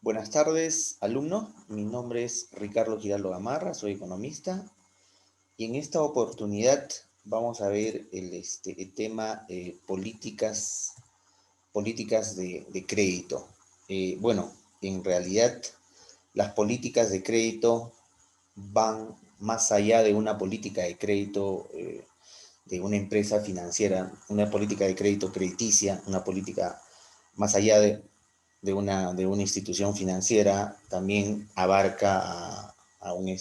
Buenas tardes, alumnos. Mi nombre es Ricardo Giraldo Gamarra, soy economista y en esta oportunidad vamos a ver el tema políticas de crédito. Bueno, en realidad las políticas de crédito van más allá de una política de crédito de una empresa financiera, una política de crédito crediticia, una política más allá de una institución financiera, también abarca a un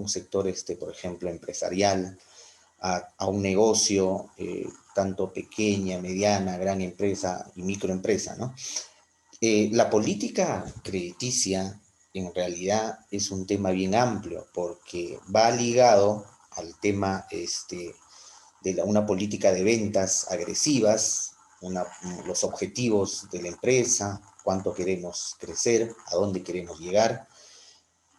sector, por ejemplo, empresarial, a un negocio, tanto pequeña, mediana, gran empresa y microempresa, ¿no? La política crediticia en realidad es un tema bien amplio porque va ligado al tema una política de ventas agresivas, los objetivos de la empresa, cuánto queremos crecer, a dónde queremos llegar,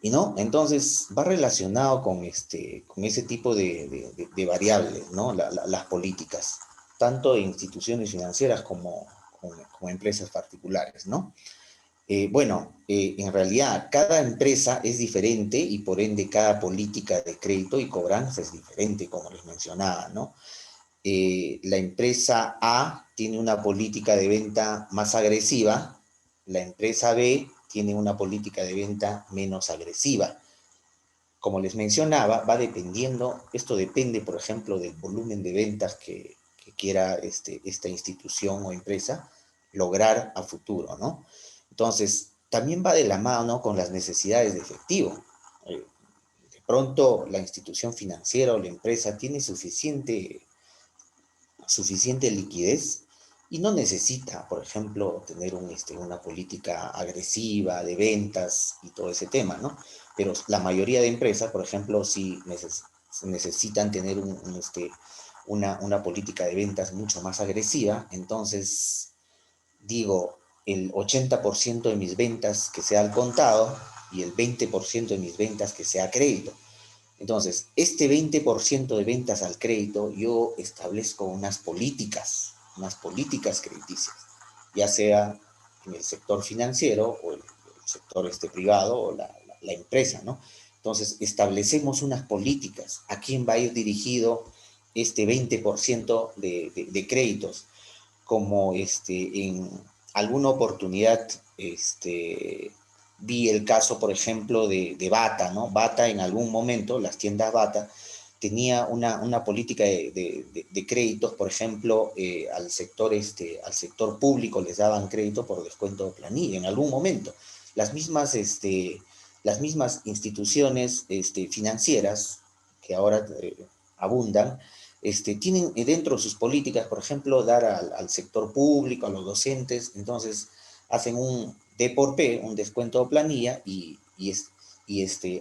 y no, entonces va relacionado con ese tipo de variables, ¿no? Las políticas, tanto en instituciones financieras como empresas particulares, ¿no? En realidad cada empresa es diferente y por ende cada política de crédito y cobranza es diferente, como les mencionaba, ¿no? La empresa A tiene una política de venta más agresiva, la empresa B tiene una política de venta menos agresiva. Como les mencionaba, va dependiendo, esto depende, por ejemplo, del volumen de ventas que quiera esta institución o empresa lograr a futuro, ¿no? Entonces, también va de la mano con las necesidades de efectivo. De pronto, la institución financiera o la empresa tiene suficiente liquidez y no necesita, por ejemplo, tener una política agresiva de ventas y todo ese tema, ¿no? Pero la mayoría de empresas, por ejemplo, sí necesitan tener una política de ventas mucho más agresiva. Entonces, digo, el 80% de mis ventas que sea al contado y el 20% de mis ventas que sea a crédito. Entonces, este 20% de ventas al crédito, yo establezco unas políticas crediticias, ya sea en el sector financiero o el sector privado o la empresa, ¿no? Entonces, establecemos unas políticas. ¿A quién va a ir dirigido este 20% de créditos? Como en alguna oportunidad vi el caso, por ejemplo, de Bata, ¿no? Bata en algún momento, las tiendas Bata, tenía una política de créditos, por ejemplo, al sector público les daban crédito por descuento de planilla en algún momento. Las mismas, las mismas instituciones financieras que ahora abundan, tienen dentro de sus políticas, por ejemplo, dar al sector público, a los docentes, entonces hacen un D por P, un descuento de planilla y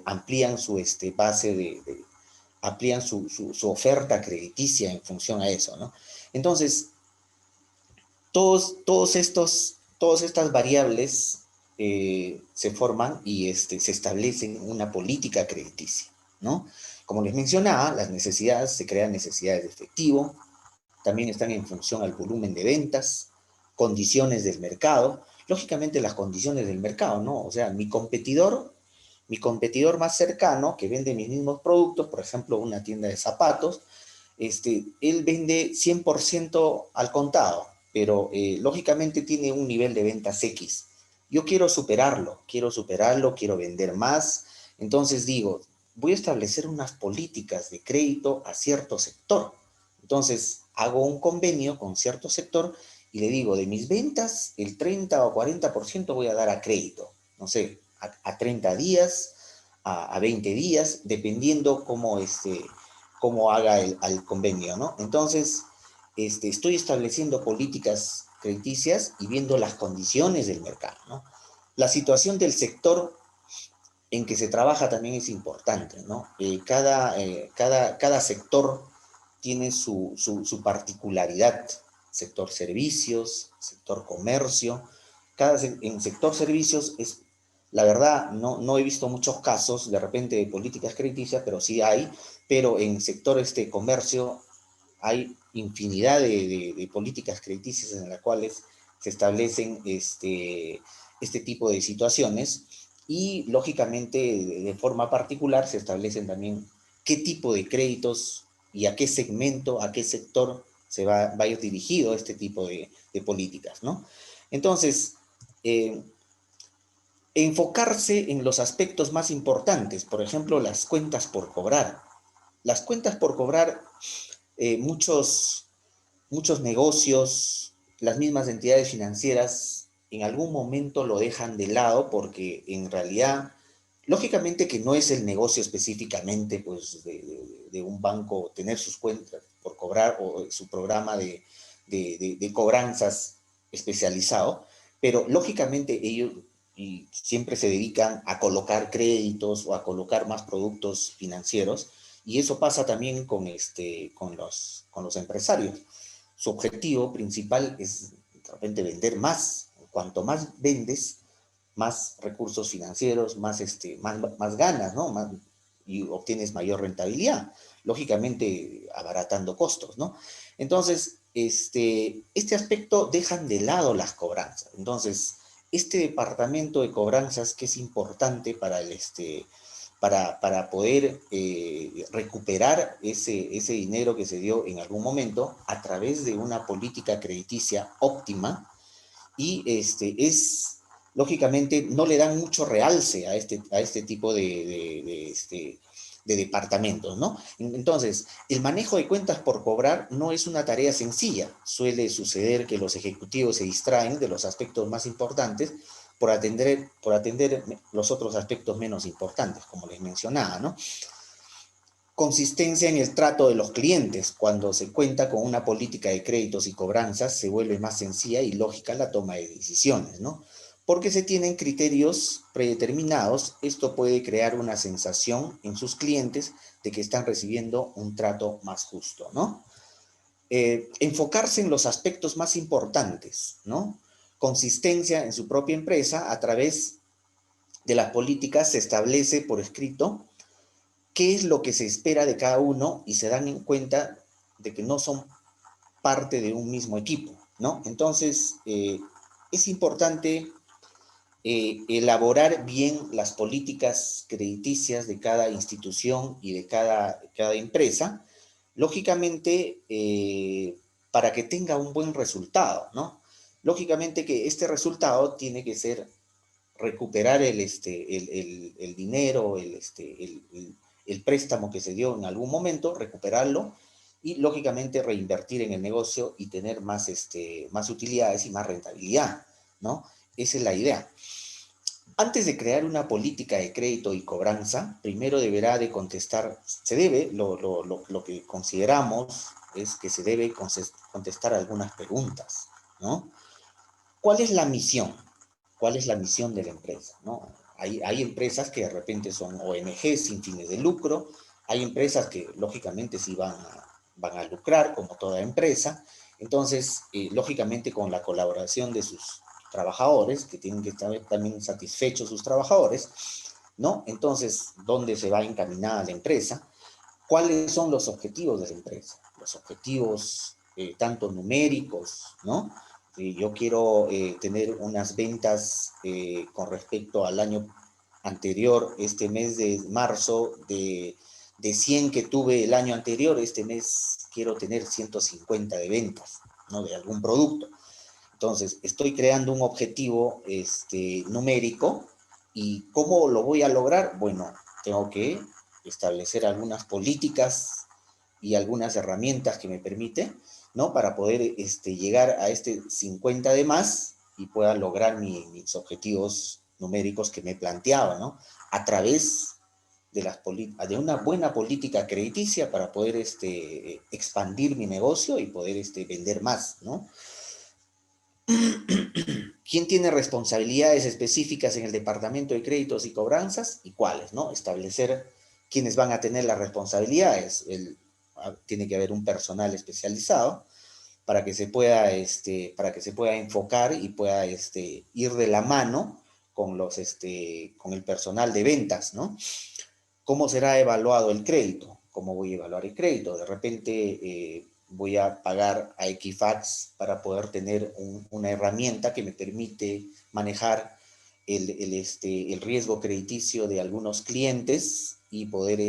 amplían su base amplían su oferta crediticia en función a eso, ¿no? Entonces, todas estas variables se forman y se establecen una política crediticia, ¿no? Como les mencionaba, las necesidades, se crean necesidades de efectivo, también están en función al volumen de ventas, condiciones del mercado, lógicamente las condiciones del mercado, ¿no? O sea, mi competidor más cercano que vende mis mismos productos, por ejemplo, una tienda de zapatos, él vende 100% al contado, pero lógicamente tiene un nivel de ventas X. Yo quiero vender más. Entonces digo, voy a establecer unas políticas de crédito a cierto sector. Entonces hago un convenio con cierto sector y le digo, de mis ventas, el 30 o 40% voy a dar a crédito. No sé, a 30 días, a 20 días, dependiendo cómo haga el convenio, ¿no? Entonces, estoy estableciendo políticas crediticias y viendo las condiciones del mercado, ¿no? La situación del sector en que se trabaja también es importante, ¿no? Cada sector tiene su particularidad, sector servicios, sector comercio. En sector servicios la verdad, no he visto muchos casos de repente de políticas crediticias, pero sí hay, pero en sector comercio hay infinidad de políticas crediticias en las cuales se establecen este tipo de situaciones y, lógicamente, de forma particular, se establecen también qué tipo de créditos y a qué segmento, a qué sector va a ir dirigido este tipo de políticas, ¿no? Entonces, enfocarse en los aspectos más importantes, por ejemplo, las cuentas por cobrar. Las cuentas por cobrar, muchos negocios, las mismas entidades financieras, en algún momento lo dejan de lado porque en realidad, lógicamente que no es el negocio específicamente pues, de un banco tener sus cuentas por cobrar o su programa de cobranzas especializado, pero lógicamente ellos y siempre se dedican a colocar créditos o a colocar más productos financieros, y eso pasa también con los empresarios. Su objetivo principal es de repente vender más. Cuanto más vendes, más recursos financieros, más ganas, ¿no? Y obtienes mayor rentabilidad, lógicamente abaratando costos, ¿no? Entonces, este aspecto dejan de lado las cobranzas. Entonces, este departamento de cobranzas que es importante para poder recuperar ese dinero que se dio en algún momento a través de una política crediticia óptima, y lógicamente no le dan mucho realce a este tipo de departamentos, ¿no? Entonces, el manejo de cuentas por cobrar no es una tarea sencilla. Suele suceder que los ejecutivos se distraen de los aspectos más importantes por atender los otros aspectos menos importantes, como les mencionaba, ¿no? Consistencia en el trato de los clientes. Cuando se cuenta con una política de créditos y cobranzas, se vuelve más sencilla y lógica la toma de decisiones, ¿no? Porque se tienen criterios predeterminados, esto puede crear una sensación en sus clientes de que están recibiendo un trato más justo, ¿no? Enfocarse en los aspectos más importantes, ¿no? Consistencia en su propia empresa. A través de las políticas se establece por escrito qué es lo que se espera de cada uno y se dan en cuenta de que no son parte de un mismo equipo, ¿no? Entonces, es importante elaborar bien las políticas crediticias de cada institución y de cada empresa, lógicamente, para que tenga un buen resultado, ¿no? Lógicamente que este resultado tiene que ser recuperar el dinero, el préstamo que se dio en algún momento, recuperarlo y lógicamente reinvertir en el negocio y tener más utilidades y más rentabilidad, ¿no? Esa es la idea. Antes de crear una política de crédito y cobranza, primero deberá de contestar, lo que consideramos es que se debe contestar algunas preguntas, ¿no? ¿Cuál es la misión? ¿Cuál es la misión de la empresa? ¿No? Hay empresas que de repente son ONG sin fines de lucro, hay empresas que lógicamente sí van a lucrar, como toda empresa. Entonces, lógicamente con la colaboración de sus trabajadores, que tienen que estar también satisfechos sus trabajadores, ¿no? Entonces, ¿dónde se va encaminada la empresa? ¿Cuáles son los objetivos de la empresa? Los objetivos tanto numéricos, ¿no? Yo quiero tener unas ventas con respecto al año anterior, este mes de marzo, de 100 que tuve el año anterior, este mes quiero tener 150 de ventas, ¿no? De algún producto. Entonces, estoy creando un objetivo numérico. ¿Y cómo lo voy a lograr? Bueno, tengo que establecer algunas políticas y algunas herramientas que me permiten, ¿no? Para poder llegar a 50 de más y pueda lograr mis objetivos numéricos que me planteaba, ¿no? A través de una buena política crediticia para poder expandir mi negocio y poder vender más, ¿no? ¿Quién tiene responsabilidades específicas en el departamento de créditos y cobranzas y cuáles, ¿no? Establecer quiénes van a tener las responsabilidades. Tiene que haber un personal especializado para que se pueda enfocar y pueda ir de la mano con el personal de ventas, ¿no? ¿Cómo será evaluado el crédito? ¿Cómo voy a evaluar el crédito? De repente, voy a pagar a Equifax para poder tener una herramienta que me permite manejar el riesgo crediticio de algunos clientes y poder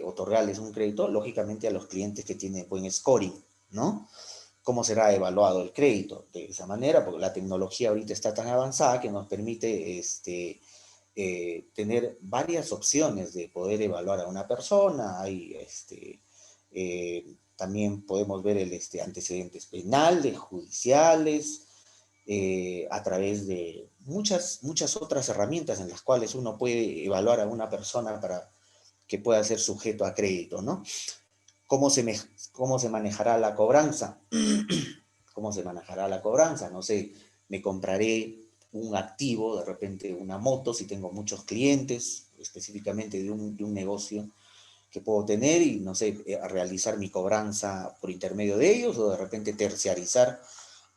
otorgarles un crédito, lógicamente a los clientes que tienen buen scoring, ¿no? ¿Cómo será evaluado el crédito? De esa manera, porque la tecnología ahorita está tan avanzada que nos permite tener varias opciones de poder evaluar a una persona. También podemos ver antecedentes penales, judiciales, a través de muchas otras herramientas en las cuales uno puede evaluar a una persona para que pueda ser sujeto a crédito, ¿no? ¿Cómo cómo se manejará la cobranza? ¿Cómo se manejará la cobranza? No sé, me compraré un activo, de repente una moto, si tengo muchos clientes, específicamente de un negocio que puedo tener y, no sé, realizar mi cobranza por intermedio de ellos o de repente terciarizar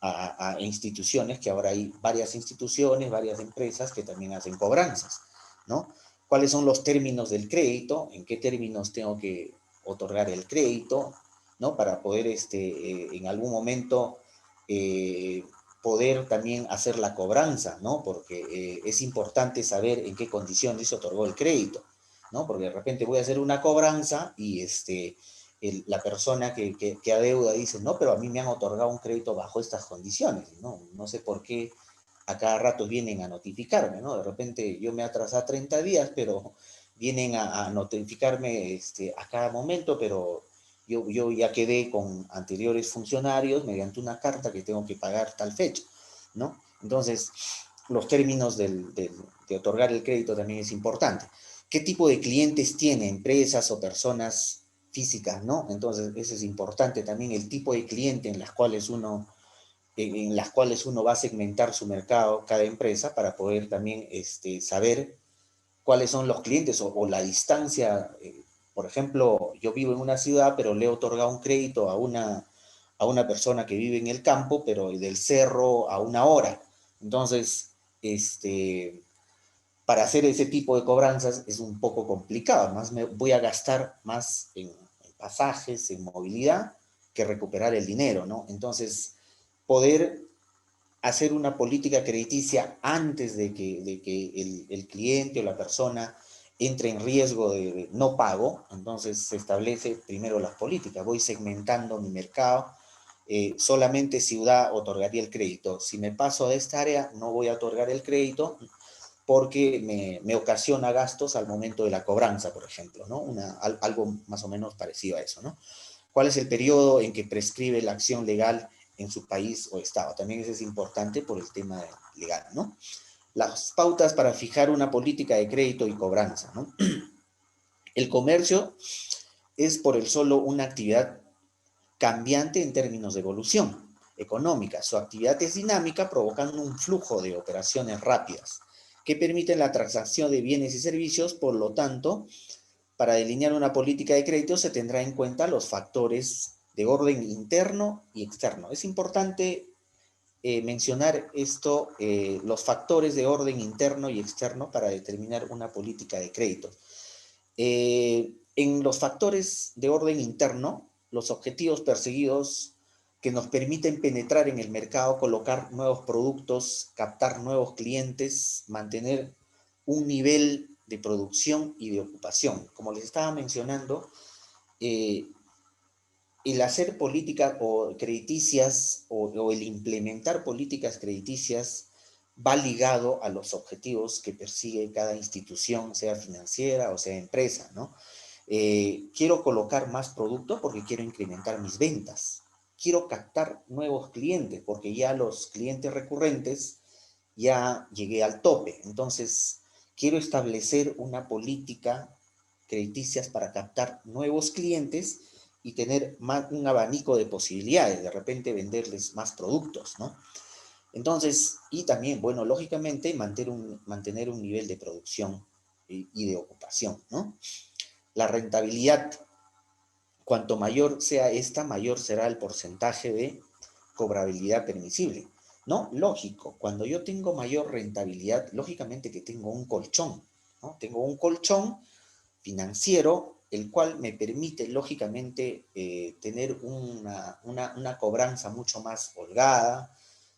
a instituciones, que ahora hay varias instituciones, varias empresas que también hacen cobranzas, ¿no? ¿Cuáles son los términos del crédito? ¿En qué términos tengo que otorgar el crédito? ¿No? Para poder en algún momento eh, poder también hacer la cobranza, ¿no? Porque es importante saber en qué condiciones se otorgó el crédito, ¿no? Porque de repente voy a hacer una cobranza y la persona que adeuda dice, no, pero a mí me han otorgado un crédito bajo estas condiciones, ¿no? No sé por qué a cada rato vienen a notificarme, ¿no? De repente yo me atrasé 30 días, pero vienen a notificarme a cada momento, pero yo ya quedé con anteriores funcionarios mediante una carta que tengo que pagar tal fecha, ¿no? Entonces, los términos de otorgar el crédito también es importante. ¿Qué tipo de clientes tiene? Empresas o personas físicas, ¿no? Entonces, eso es importante también, el tipo de cliente en las cuales uno va a segmentar su mercado, cada empresa, para poder también saber cuáles son los clientes o la distancia. Por ejemplo, yo vivo en una ciudad, pero le he otorgado un crédito a una persona que vive en el campo, pero del cerro a 1 hora. Entonces, para hacer ese tipo de cobranzas es un poco complicado, más me voy a gastar más en pasajes, en movilidad, que recuperar el dinero, ¿no? Entonces, poder hacer una política crediticia antes de que el cliente o la persona entre en riesgo de no pago, entonces se establece primero las políticas, voy segmentando mi mercado, solamente ciudad otorgaría el crédito, si me paso de esta área no voy a otorgar el crédito porque me ocasiona gastos al momento de la cobranza, por ejemplo, ¿no? Algo más o menos parecido a eso, ¿no? ¿Cuál es el periodo en que prescribe la acción legal en su país o estado? También eso es importante por el tema legal, ¿no? Las pautas para fijar una política de crédito y cobranza, ¿no? El comercio es por el solo una actividad cambiante en términos de evolución económica. Su actividad es dinámica, provocando un flujo de operaciones rápidas que permiten la transacción de bienes y servicios. Por lo tanto, para delinear una política de crédito se tendrá en cuenta los factores de orden interno y externo. Es importante mencionar esto, los factores de orden interno y externo para determinar una política de crédito. En los factores de orden interno, los objetivos perseguidos que nos permiten penetrar en el mercado, colocar nuevos productos, captar nuevos clientes, mantener un nivel de producción y de ocupación. Como les estaba mencionando, eh, el hacer políticas o crediticias o el implementar políticas crediticias va ligado a los objetivos que persigue cada institución, sea financiera o sea empresa, ¿no? Quiero colocar más producto porque quiero incrementar mis ventas. Quiero captar nuevos clientes porque ya los clientes recurrentes ya llegué al tope. Entonces, quiero establecer una política crediticias para captar nuevos clientes y tener un abanico de posibilidades, de repente venderles más productos, ¿no? Entonces, y también, bueno, lógicamente mantener un nivel de producción y de ocupación, ¿no? La rentabilidad, cuanto mayor sea esta, mayor será el porcentaje de cobrabilidad permisible. ¿No? Lógico, cuando yo tengo mayor rentabilidad, lógicamente que tengo un colchón, ¿no? Tengo un colchón financiero el cual me permite, lógicamente, tener una cobranza mucho más holgada.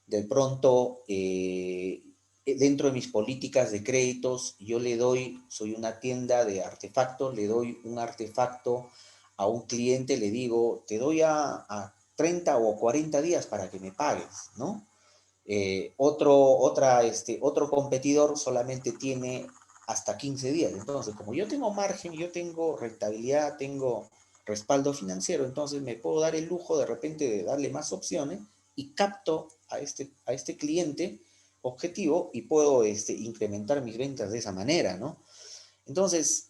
De pronto, dentro de mis políticas de créditos, yo le doy, soy una tienda de artefactos, le doy un artefacto a un cliente, le digo, te doy a 30 o 40 días para que me pagues, ¿no? Otro competidor solamente tiene hasta 15 días. Entonces, como yo tengo margen, yo tengo rentabilidad, tengo respaldo financiero, entonces me puedo dar el lujo de repente de darle más opciones y capto a este cliente objetivo y puedo incrementar mis ventas de esa manera, ¿no? Entonces,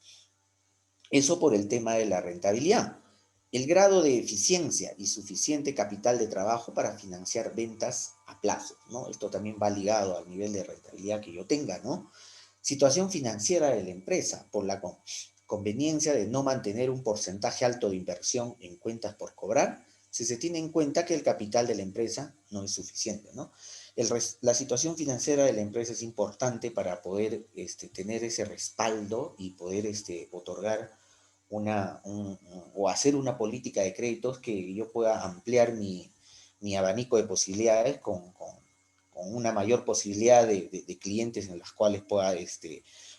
eso por el tema de la rentabilidad. El grado de eficiencia y suficiente capital de trabajo para financiar ventas a plazo, ¿no? Esto también va ligado al nivel de rentabilidad que yo tenga, ¿no? Situación financiera de la empresa, por la conveniencia de no mantener un porcentaje alto de inversión en cuentas por cobrar, si se tiene en cuenta que el capital de la empresa no es suficiente, ¿no? La situación financiera de la empresa es importante para poder tener ese respaldo y poder otorgar o hacer una política de créditos que yo pueda ampliar mi abanico de posibilidades con una mayor posibilidad de clientes en las cuales pueda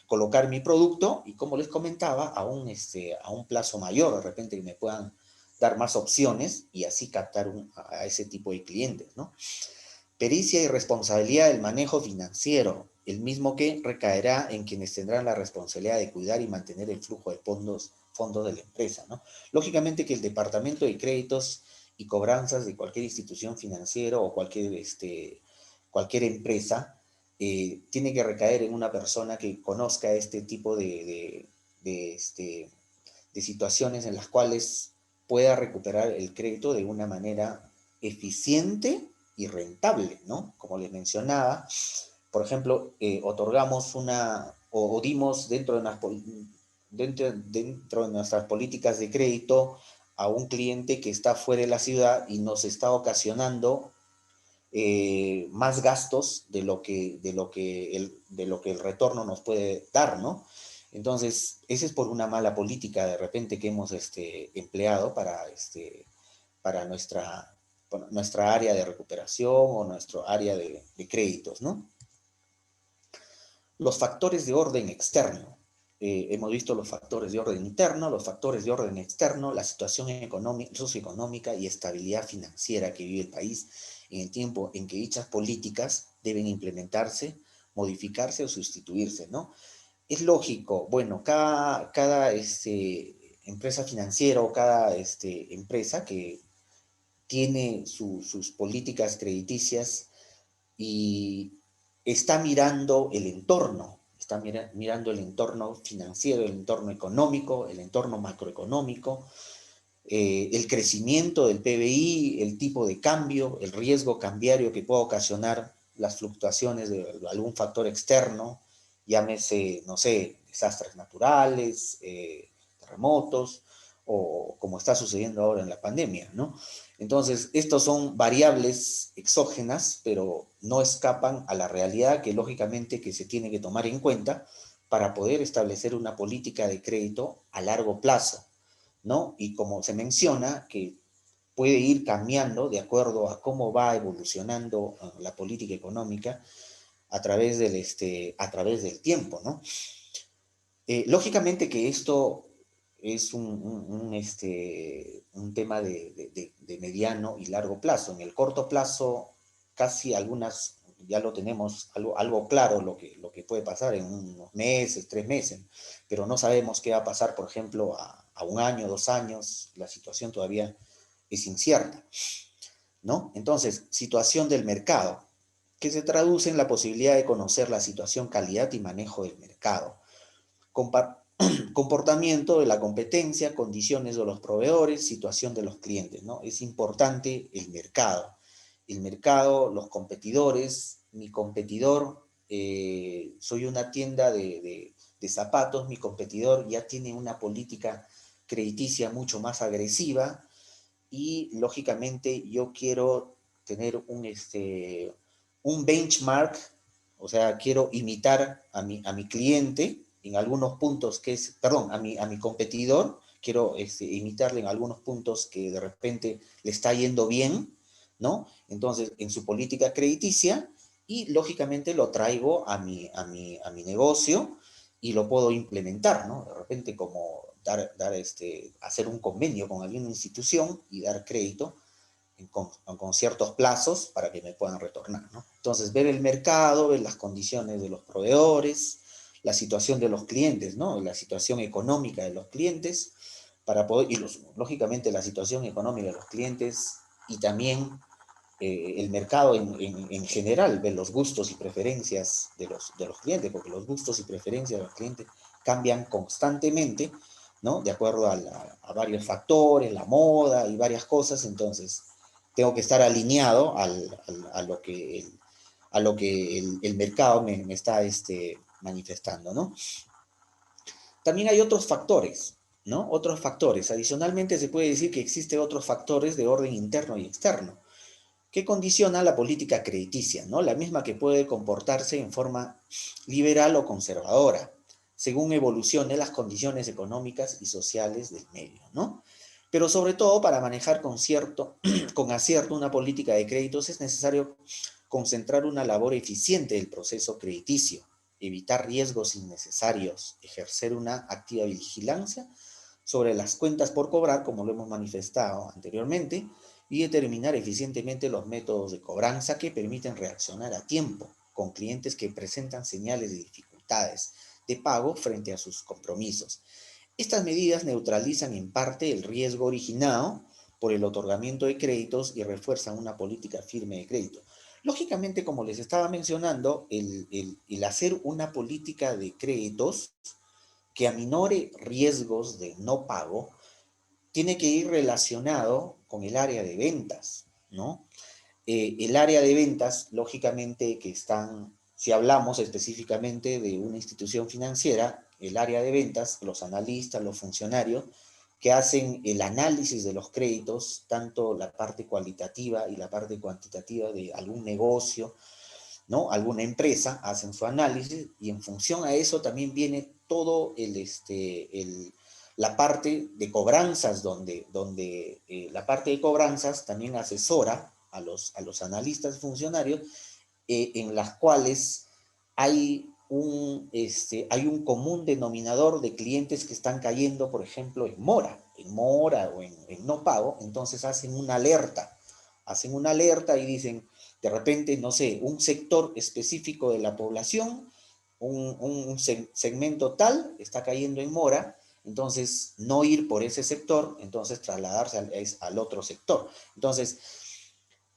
colocar mi producto y, como les comentaba, a un plazo mayor, de repente que me puedan dar más opciones y así captar a ese tipo de clientes, ¿no? Pericia y responsabilidad del manejo financiero, el mismo que recaerá en quienes tendrán la responsabilidad de cuidar y mantener el flujo de fondos de la empresa, ¿no? Lógicamente que el departamento de créditos y cobranzas de cualquier institución financiera o cualquier empresa tiene que recaer en una persona que conozca este tipo de situaciones en las cuales pueda recuperar el crédito de una manera eficiente y rentable, ¿no? Como les mencionaba, por ejemplo, otorgamos o dimos dentro de nuestras políticas de crédito a un cliente que está fuera de la ciudad y nos está ocasionando más gastos de lo que el retorno nos puede dar, ¿no? Entonces, ese es por una mala política de repente que hemos empleado para nuestra área de recuperación o nuestro área de créditos, ¿no? Los factores de orden externo. Hemos visto los factores de orden interno, los factores de orden externo, la situación socioeconómica y estabilidad financiera que vive el país en el tiempo en que dichas políticas deben implementarse, modificarse o sustituirse, ¿no? Es lógico, bueno, cada empresa financiera o cada empresa que tiene sus políticas crediticias y está mirando el entorno, mirando el entorno financiero, el entorno económico, el entorno macroeconómico, el crecimiento del PBI, el tipo de cambio, el riesgo cambiario que pueda ocasionar las fluctuaciones de algún factor externo, llámese, no sé, desastres naturales, terremotos, o como está sucediendo ahora en la pandemia, ¿no? Entonces, estos son variables exógenas, pero no escapan a la realidad que lógicamente que se tiene que tomar en cuenta para poder establecer una política de crédito a largo plazo, ¿no? Y como se menciona, que puede ir cambiando de acuerdo a cómo va evolucionando la política económica a través del tiempo, ¿no? Lógicamente que esto es un tema de mediano y largo plazo. En el corto plazo, casi algunas ya lo tenemos algo claro lo que puede pasar en unos meses, 3 meses, pero no sabemos qué va a pasar, por ejemplo, a un año, 2 años. La situación todavía es incierta, ¿no? Entonces, situación del mercado, que se traduce en la posibilidad de conocer la situación, calidad y manejo del mercado. Comportamiento de la competencia, condiciones de los proveedores, situación de los clientes, ¿no? Es importante el mercado, los competidores, mi competidor, soy una tienda de zapatos, mi competidor ya tiene una política crediticia mucho más agresiva y lógicamente yo quiero tener un benchmark, o sea, quiero imitar a mi cliente en algunos puntos perdón, a mi competidor, quiero imitarle en algunos puntos que de repente le está yendo bien, ¿no? Entonces, en su política crediticia, y lógicamente lo traigo a mi negocio y lo puedo implementar, ¿no? De repente como hacer un convenio con alguna institución y dar crédito con ciertos plazos para que me puedan retornar, ¿no? Entonces, ver el mercado, ver las condiciones de los proveedores, la situación de los clientes, ¿no? La situación económica de los clientes, para poder, lógicamente la situación económica de los clientes y también el mercado en general, ver los gustos y preferencias de los clientes, porque los gustos y preferencias de los clientes cambian constantemente, ¿no? De acuerdo a varios factores, la moda y varias cosas, entonces tengo que estar alineado a lo que el mercado me está manifestando, ¿no? También hay otros factores, ¿no? Otros factores. Adicionalmente se puede decir que existen otros factores de orden interno y externo que condiciona la política crediticia, ¿no? La misma que puede comportarse en forma liberal o conservadora, según evolucionen las condiciones económicas y sociales del medio, ¿no? Pero sobre todo para manejar con acierto una política de créditos es necesario concentrar una labor eficiente del proceso crediticio, evitar riesgos innecesarios, ejercer una activa vigilancia sobre las cuentas por cobrar, como lo hemos manifestado anteriormente, y determinar eficientemente los métodos de cobranza que permiten reaccionar a tiempo con clientes que presentan señales de dificultades de pago frente a sus compromisos. Estas medidas neutralizan en parte el riesgo originado por el otorgamiento de créditos y refuerzan una política firme de crédito. Lógicamente, como les estaba mencionando, el hacer una política de créditos que aminore riesgos de no pago tiene que ir relacionado con el área de ventas, ¿no? El área de ventas, lógicamente, si hablamos específicamente de una institución financiera, el área de ventas, los analistas, los funcionarios, que hacen el análisis de los créditos, tanto la parte cualitativa y la parte cuantitativa de algún negocio, ¿no? Alguna empresa, hacen su análisis y en función a eso también viene todo la parte de cobranzas, donde la parte de cobranzas también asesora a los analistas funcionarios, en las cuales hay un común denominador de clientes que están cayendo, por ejemplo, en mora o en no pago, entonces hacen una alerta y dicen, de repente, no sé, un sector específico de la población, un segmento tal está cayendo en mora, entonces no ir por ese sector, entonces trasladarse al otro sector. Entonces,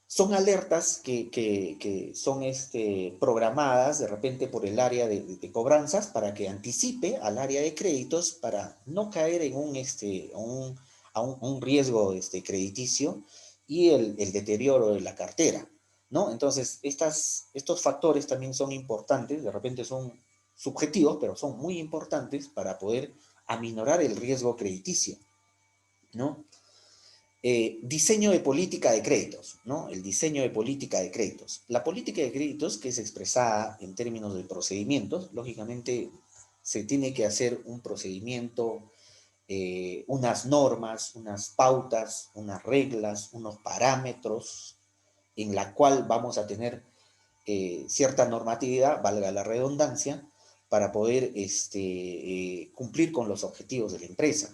son alertas que son programadas de repente por el área de cobranzas para que anticipe al área de créditos para no caer en un riesgo crediticio y el deterioro de la cartera, ¿no? Entonces, estos factores también son importantes, de repente son subjetivos, pero son muy importantes para poder aminorar el riesgo crediticio, ¿no? Diseño de política de créditos, ¿no? El diseño de política de créditos. La política de créditos, que es expresada en términos de procedimientos, lógicamente se tiene que hacer un procedimiento, unas normas, unas pautas, unas reglas, unos parámetros en la cual vamos a tener cierta normatividad, valga la redundancia, para poder cumplir con los objetivos de la empresa,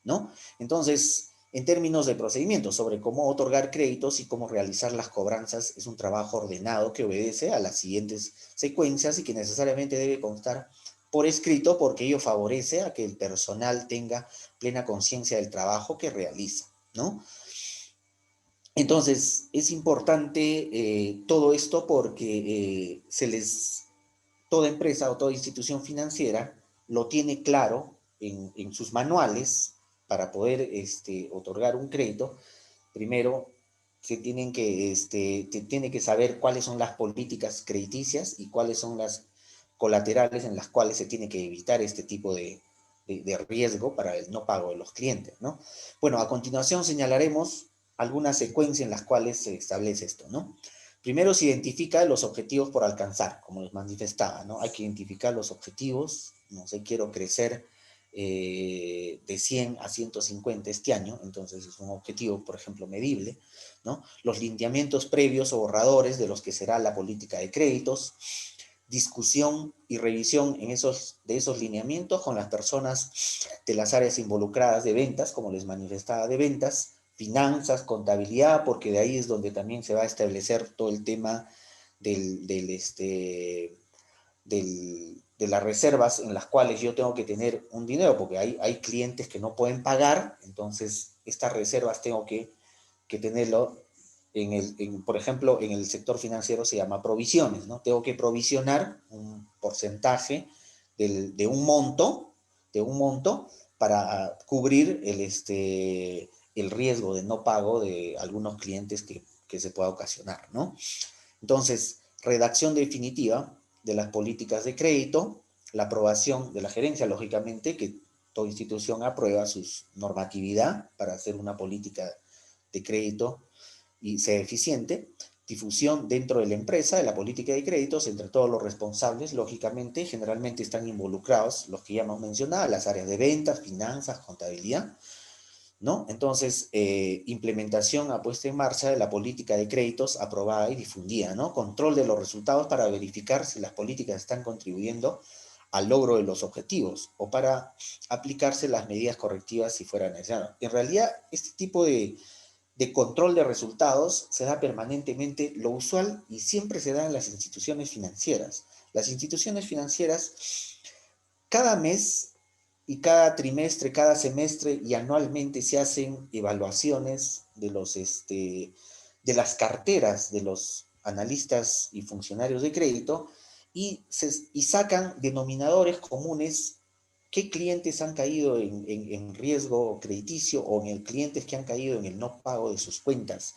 ¿no? Entonces, en términos de procedimientos sobre cómo otorgar créditos y cómo realizar las cobranzas, es un trabajo ordenado que obedece a las siguientes secuencias y que necesariamente debe constar por escrito porque ello favorece a que el personal tenga plena conciencia del trabajo que realiza, ¿no? Entonces, es importante todo esto porque toda empresa o toda institución financiera lo tiene claro en sus manuales para poder otorgar un crédito. Primero, tiene que saber cuáles son las políticas crediticias y cuáles son las colaterales en las cuales se tiene que evitar este tipo de riesgo para el no pago de los clientes, ¿no? Bueno, a continuación señalaremos alguna secuencia en las cuales se establece esto, ¿no? Primero se identifica los objetivos por alcanzar, como les manifestaba, ¿no? Hay que identificar los objetivos, no sé, quiero crecer de 100 a 150 este año, entonces es un objetivo, por ejemplo, medible, ¿no? Los lineamientos previos o borradores de los que será la política de créditos, discusión y revisión de esos lineamientos con las personas de las áreas involucradas de ventas, como les manifestaba, de ventas, finanzas, contabilidad, porque de ahí es donde también se va a establecer todo el tema de las reservas en las cuales yo tengo que tener un dinero, porque hay clientes que no pueden pagar, entonces estas reservas tengo que tenerlo por ejemplo, en el sector financiero se llama provisiones, ¿no? Tengo que provisionar un porcentaje de un monto para cubrir el riesgo de no pago de algunos clientes que se pueda ocasionar, ¿no? Entonces, redacción definitiva de las políticas de crédito, la aprobación de la gerencia, lógicamente, que toda institución aprueba su normatividad para hacer una política de crédito y sea eficiente, difusión dentro de la empresa de la política de créditos entre todos los responsables, lógicamente, generalmente están involucrados los que ya hemos mencionado, las áreas de ventas, finanzas, contabilidad, ¿no? Entonces, implementación a puesta en marcha de la política de créditos aprobada y difundida, ¿no? Control de los resultados para verificar si las políticas están contribuyendo al logro de los objetivos o para aplicarse las medidas correctivas si fuera necesario. En realidad, este tipo de control de resultados se da permanentemente, lo usual y siempre se da en las instituciones financieras. Las instituciones financieras cada mes y cada trimestre, cada semestre y anualmente se hacen evaluaciones de las carteras de los analistas y funcionarios de crédito y sacan denominadores comunes. ¿Qué clientes han caído en riesgo crediticio o en clientes que han caído en el no pago de sus cuentas?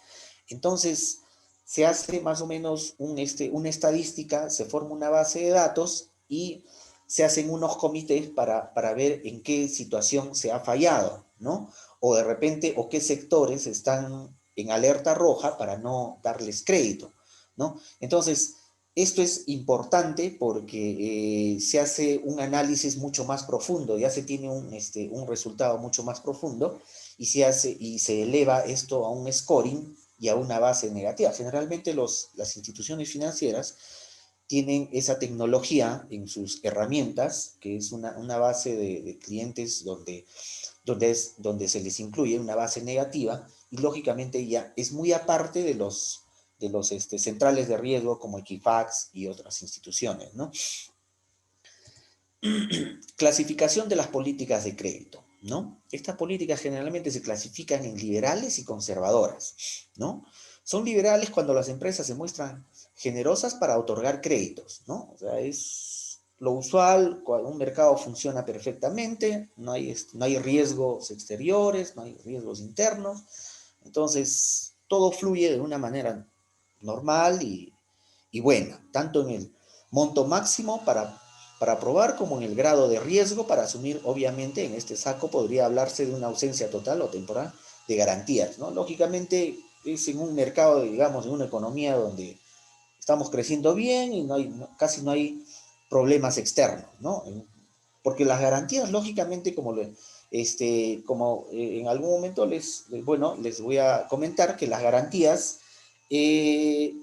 Entonces, se hace más o menos una estadística, se forma una base de datos y se hacen unos comités para ver en qué situación se ha fallado, ¿no? O de repente, o qué sectores están en alerta roja para no darles crédito, ¿no? Entonces, esto es importante porque se hace un análisis mucho más profundo, ya se tiene un resultado mucho más profundo y se eleva esto a un scoring y a una base negativa. Generalmente las instituciones financieras tienen esa tecnología en sus herramientas, que es una base de clientes donde se les incluye una base negativa y lógicamente ya es muy aparte de los centrales de riesgo como Equifax y otras instituciones, ¿no? Clasificación de las políticas de crédito, ¿no? Estas políticas generalmente se clasifican en liberales y conservadoras, ¿no? Son liberales cuando las empresas se muestran generosas para otorgar créditos, ¿no? O sea, es lo usual, cuando un mercado funciona perfectamente, no hay riesgos exteriores, no hay riesgos internos, entonces todo fluye de una manera normal y buena, tanto en el monto máximo para aprobar como en el grado de riesgo para asumir, obviamente, en este saco podría hablarse de una ausencia total o temporal de garantías, ¿no? Lógicamente es en un mercado, digamos, en una economía donde estamos creciendo bien y casi no hay problemas externos, ¿no? Porque las garantías, lógicamente, en algún momento bueno, les voy a comentar que las garantías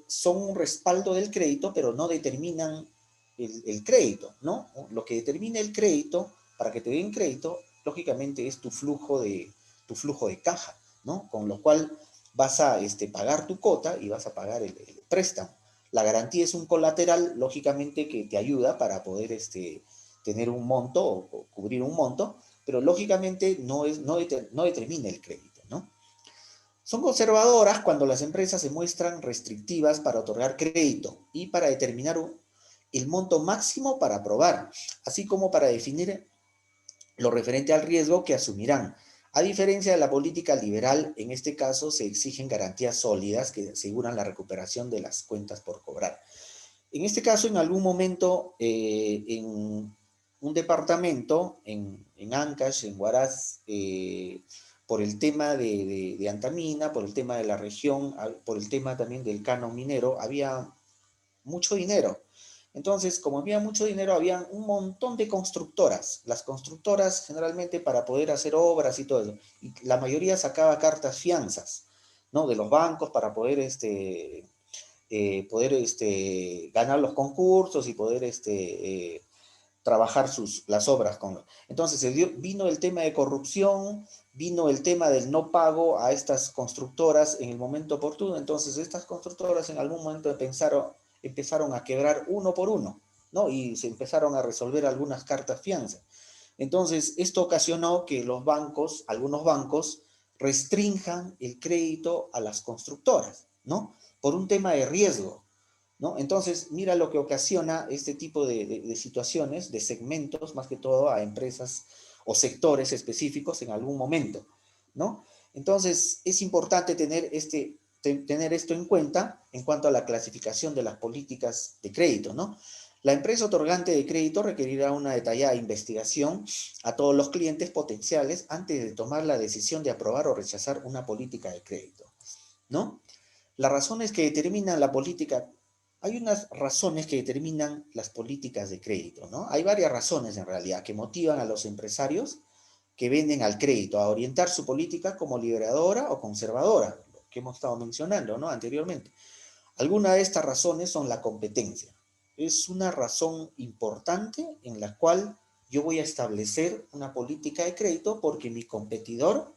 son un respaldo del crédito, pero no determinan el crédito, ¿no? Lo que determina el crédito, para que te den crédito, lógicamente es tu flujo de caja, ¿no? Con lo cual vas a pagar tu cota y vas a pagar el préstamo. La garantía es un colateral, lógicamente, que te ayuda para poder tener un monto o cubrir un monto, pero lógicamente no determina el crédito, ¿no? Son conservadoras cuando las empresas se muestran restrictivas para otorgar crédito y para determinar el monto máximo para aprobar, así como para definir lo referente al riesgo que asumirán. A diferencia de la política liberal, en este caso se exigen garantías sólidas que aseguran la recuperación de las cuentas por cobrar. En este caso, en algún momento, en un departamento, en Ancash, en Huaraz, por el tema de Antamina, por el tema de la región, por el tema también del canon minero, había mucho dinero. Entonces, como había mucho dinero, había un montón de constructoras. Las constructoras generalmente para poder hacer obras y todo eso. Y la mayoría sacaba cartas fianzas, ¿no? De los bancos para poder, ganar los concursos y poder trabajar las obras con... Entonces vino el tema de corrupción, vino el tema del no pago a estas constructoras en el momento oportuno. Entonces estas constructoras en algún momento empezaron a quebrar uno por uno, ¿no? Y se empezaron a resolver algunas cartas fianza. Entonces esto ocasionó que los bancos, algunos bancos, restrinjan el crédito a las constructoras, ¿no? Por un tema de riesgo, ¿no? Entonces, mira lo que ocasiona este tipo de situaciones, de segmentos, más que todo a empresas o sectores específicos en algún momento, ¿no? Entonces, es importante tener esto en cuenta en cuanto a la clasificación de las políticas de crédito, ¿no? La empresa otorgante de crédito requerirá una detallada investigación a todos los clientes potenciales antes de tomar la decisión de aprobar o rechazar una política de crédito, ¿no? Las razones que determinan la política, hay unas razones que determinan las políticas de crédito, ¿no? Hay varias razones en realidad que motivan a los empresarios que venden al crédito a orientar su política como liberadora o conservadora, lo que hemos estado mencionando, ¿no? Anteriormente. Algunas de estas razones son la competencia. Es una razón importante en la cual yo voy a establecer una política de crédito porque mi competidor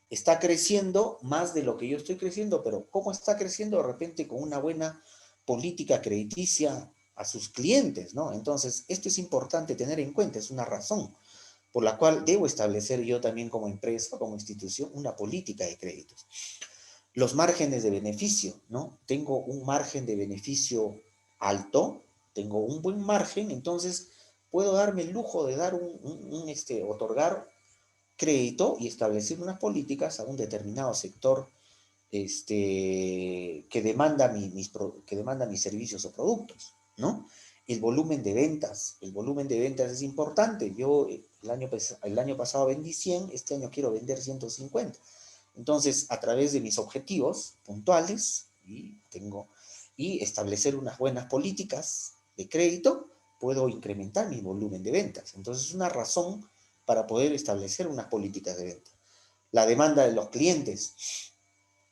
está creciendo más de lo que yo estoy creciendo, pero ¿cómo está creciendo? De repente con una buena política crediticia a sus clientes, ¿no? Entonces, esto es importante tener en cuenta, es una razón por la cual debo establecer yo también como empresa, como institución, una política de créditos. Los márgenes de beneficio, ¿no? Tengo un margen de beneficio alto, tengo un buen margen, entonces puedo darme el lujo de dar otorgar crédito y establecer unas políticas a un determinado sector que demanda mis servicios o productos, ¿no? El volumen de ventas es importante. Yo el año pasado vendí 100, este año quiero vender 150. Entonces, a través de mis objetivos puntuales y establecer unas buenas políticas de crédito, puedo incrementar mi volumen de ventas. Entonces, es una razón para poder establecer unas políticas de venta. La demanda de los clientes.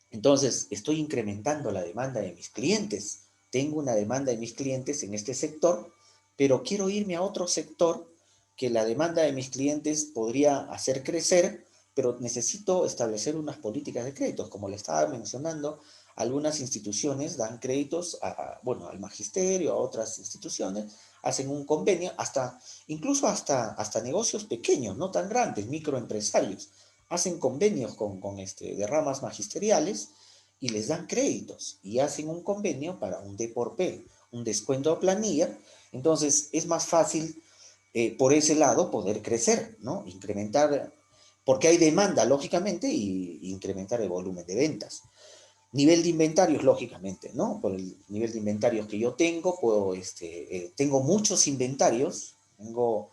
Entonces, estoy incrementando la demanda de mis clientes. Tengo una demanda de mis clientes en este sector, pero quiero irme a otro sector que la demanda de mis clientes podría hacer crecer, pero necesito establecer unas políticas de créditos. Como le estaba mencionando, algunas instituciones dan créditos bueno, al magisterio, a otras instituciones, hacen un convenio, incluso hasta negocios pequeños, no tan grandes, microempresarios hacen convenios de ramas magisteriales y les dan créditos y hacen un convenio para un D por P, un descuento a planilla. Entonces es más fácil por ese lado poder crecer, ¿no? Incrementar, porque hay demanda, lógicamente, y incrementar el volumen de ventas. Nivel de inventarios, lógicamente, ¿no? Por el nivel de inventarios que yo tengo, tengo muchos inventarios, tengo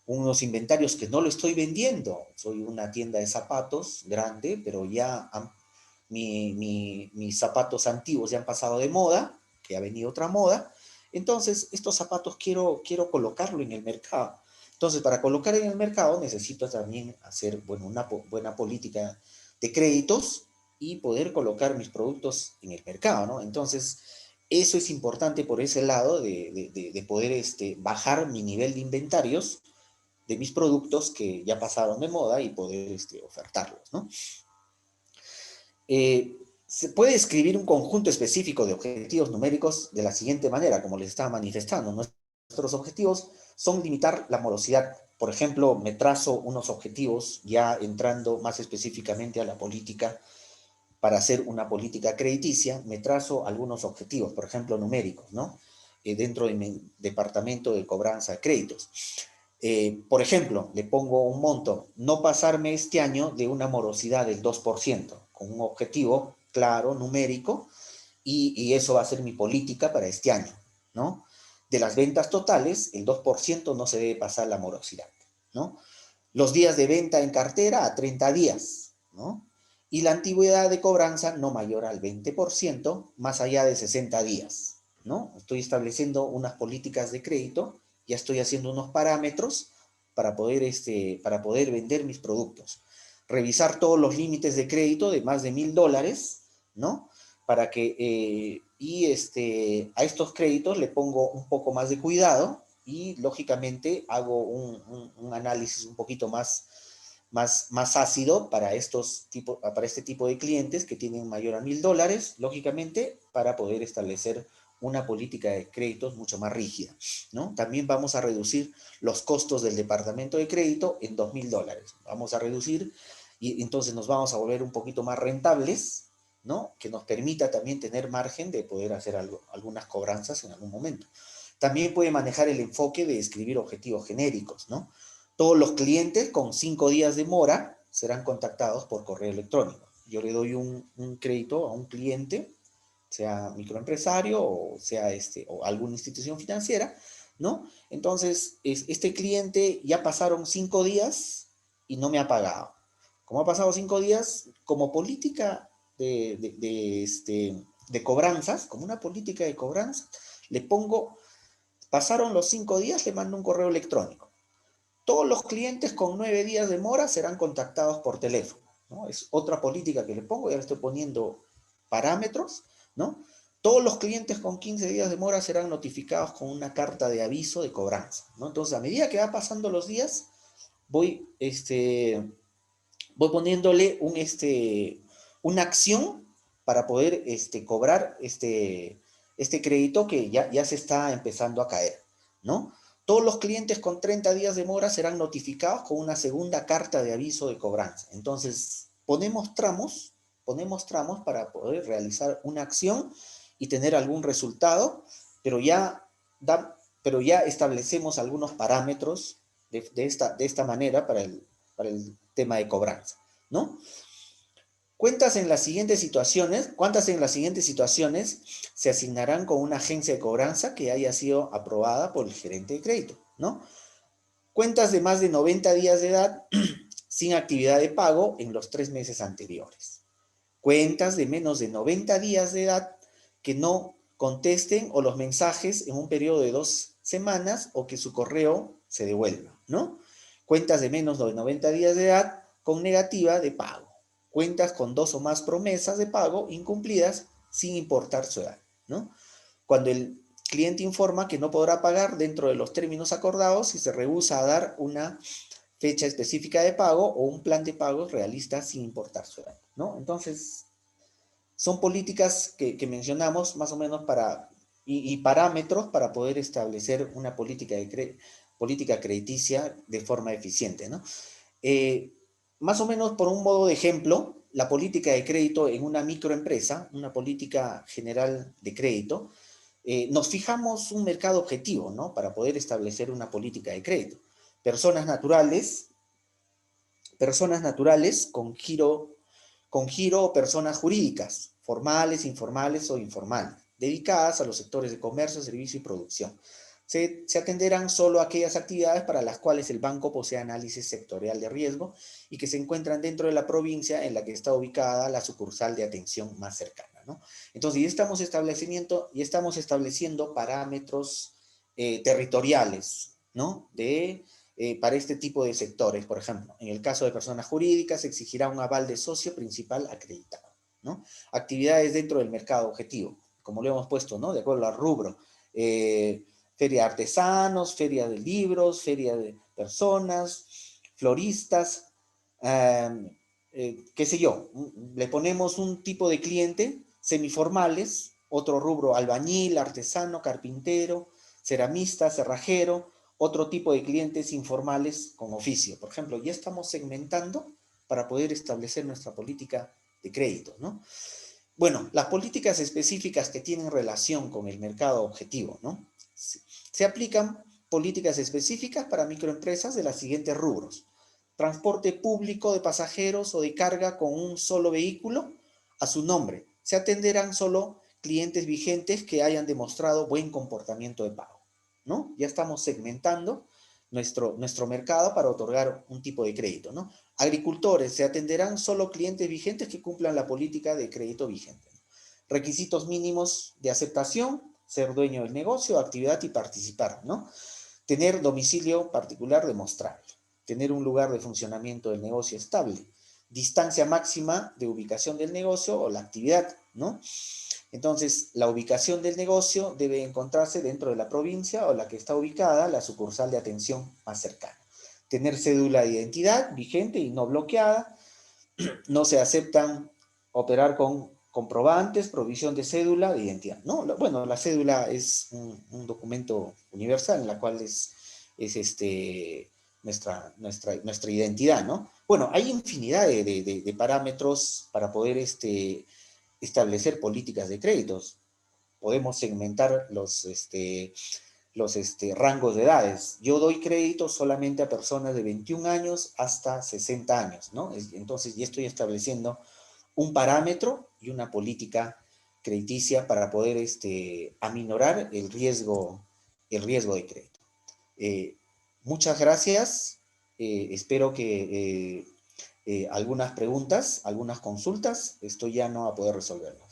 unos inventarios que no lo estoy vendiendo. Soy una tienda de zapatos grande, pero ya mis zapatos antiguos ya han pasado de moda, que ha venido otra moda. Entonces, estos zapatos quiero colocarlo en el mercado. Entonces, para colocar en el mercado necesito también hacer, bueno, una buena política de créditos y poder colocar mis productos en el mercado, ¿no? Entonces, eso es importante por ese lado de poder bajar mi nivel de inventarios de mis productos que ya pasaron de moda y poder ofertarlos, ¿no? Se puede escribir un conjunto específico de objetivos numéricos de la siguiente manera, como les estaba manifestando. Nuestros objetivos son limitar la morosidad. Por ejemplo, me trazo unos objetivos ya entrando más específicamente a la política. Para hacer una política crediticia, me trazo algunos objetivos, por ejemplo, numéricos, ¿no? Dentro de mi departamento de cobranza de créditos. Por ejemplo, le pongo un monto, no pasarme este año de una morosidad del 2%, con un objetivo claro, numérico, y eso va a ser mi política para este año, ¿no? De las ventas totales, el 2% no se debe pasar la morosidad, ¿no? Los días de venta en cartera a 30 días, ¿no? Y la antigüedad de cobranza no mayor al 20%, más allá de 60 días, ¿no? Estoy estableciendo unas políticas de crédito, ya estoy haciendo unos parámetros para poder vender mis productos. Revisar todos los límites de crédito de más de $1000, ¿no? Para que, a estos créditos le pongo un poco más de cuidado y lógicamente hago un análisis un poquito más ácido para este tipo de clientes que tienen mayor a $1000, lógicamente, para poder establecer una política de créditos mucho más rígida, ¿no? También vamos a reducir los costos del departamento de crédito en $2000. Vamos a reducir y entonces nos vamos a volver un poquito más rentables, ¿no? Que nos permita también tener margen de poder hacer algunas cobranzas en algún momento. También puede manejar el enfoque de escribir objetivos genéricos, ¿no? Todos los clientes con 5 días de mora serán contactados por correo electrónico. Yo le doy un crédito a un cliente, sea microempresario o sea o alguna institución financiera, ¿no? Entonces, este cliente ya pasaron 5 días y no me ha pagado. Como ha pasado 5 días, como política de cobranzas, como una política de cobranza, le pongo, pasaron los 5 días, le mando un correo electrónico. Todos los clientes con 9 días de mora serán contactados por teléfono, ¿no? Es otra política que le pongo, ya le estoy poniendo parámetros, ¿no? Todos los clientes con 15 días de mora serán notificados con una carta de aviso de cobranza, ¿no? Entonces, a medida que va pasando los días, voy, voy poniéndole una acción para poder cobrar este crédito que ya se está empezando a caer, ¿no? Todos los clientes con 30 días de mora serán notificados con una segunda carta de aviso de cobranza. Entonces, ponemos tramos para poder realizar una acción y tener algún resultado, pero pero ya establecemos algunos parámetros de esta manera para el tema de cobranza, ¿no? ¿Cuántas en las siguientes situaciones se asignarán con una agencia de cobranza que haya sido aprobada por el gerente de crédito, ¿no? Cuentas de más de 90 días de edad sin actividad de pago en los 3 meses anteriores. Cuentas de menos de 90 días de edad que no contesten o los mensajes en un periodo de 2 semanas o que su correo se devuelva, ¿no? Cuentas de menos de 90 días de edad con negativa de pago. Cuentas con 2 o más promesas de pago incumplidas sin importar su edad, ¿no? Cuando el cliente informa que no podrá pagar dentro de los términos acordados y se rehúsa a dar una fecha específica de pago o un plan de pagos realista sin importar su edad, ¿no? Entonces, son políticas que mencionamos más o menos y parámetros para poder establecer una política crediticia de forma eficiente, ¿no? Eh, Más o menos por un modo de ejemplo, la política de crédito en una microempresa, una política general de crédito, nos fijamos un mercado objetivo, ¿no? Para poder establecer una política de crédito. Personas naturales, personas naturales o personas jurídicas, formales, informales o informales, dedicadas a los sectores de comercio, servicio y producción. Se atenderán solo aquellas actividades para las cuales el banco posee análisis sectorial de riesgo y que se encuentran dentro de la provincia en la que está ubicada la sucursal de atención más cercana, ¿no? Entonces, ya estamos estableciendo parámetros territoriales, ¿no? Para este tipo de sectores, por ejemplo. En el caso de personas jurídicas, se exigirá un aval de socio principal acreditado, ¿no? Actividades dentro del mercado objetivo, como lo hemos puesto, ¿no? De acuerdo al rubro. Feria de artesanos, feria de libros, feria de personas, floristas, qué sé yo. Le ponemos un tipo de cliente, semiformales, otro rubro, albañil, artesano, carpintero, ceramista, cerrajero, otro tipo de clientes informales con oficio. Por ejemplo, ya estamos segmentando para poder establecer nuestra política de crédito, ¿no? Bueno, las políticas específicas que tienen relación con el mercado objetivo, ¿no? Se aplican políticas específicas para microempresas de los siguientes rubros: transporte público de pasajeros o de carga con un solo vehículo a su nombre. Se atenderán solo clientes vigentes que hayan demostrado buen comportamiento de pago, ¿no? Ya estamos segmentando nuestro mercado para otorgar un tipo de crédito, ¿no? Agricultores, se atenderán solo clientes vigentes que cumplan la política de crédito vigente. Requisitos mínimos de aceptación: ser dueño del negocio, actividad y participar, ¿no? Tener domicilio particular demostrable, tener un lugar de funcionamiento del negocio estable, distancia máxima de ubicación del negocio o la actividad, ¿no? Entonces, la ubicación del negocio debe encontrarse dentro de la provincia o la que está ubicada la sucursal de atención más cercana. Tener cédula de identidad vigente y no bloqueada. No se aceptan operar con comprobantes, provisión de cédula de identidad. ¿No? Bueno, la cédula es un documento universal en la cual nuestra identidad, ¿no? Bueno, hay infinidad de parámetros para poder establecer políticas de créditos. Podemos segmentar los rangos de edades. Yo doy crédito solamente a personas de 21 años hasta 60 años, ¿no? Entonces, ya estoy estableciendo un parámetro y una política crediticia para poder aminorar el riesgo de crédito. Eh, Muchas gracias. Espero que algunas preguntas, algunas consultas, estoy ya no a poder resolverlas.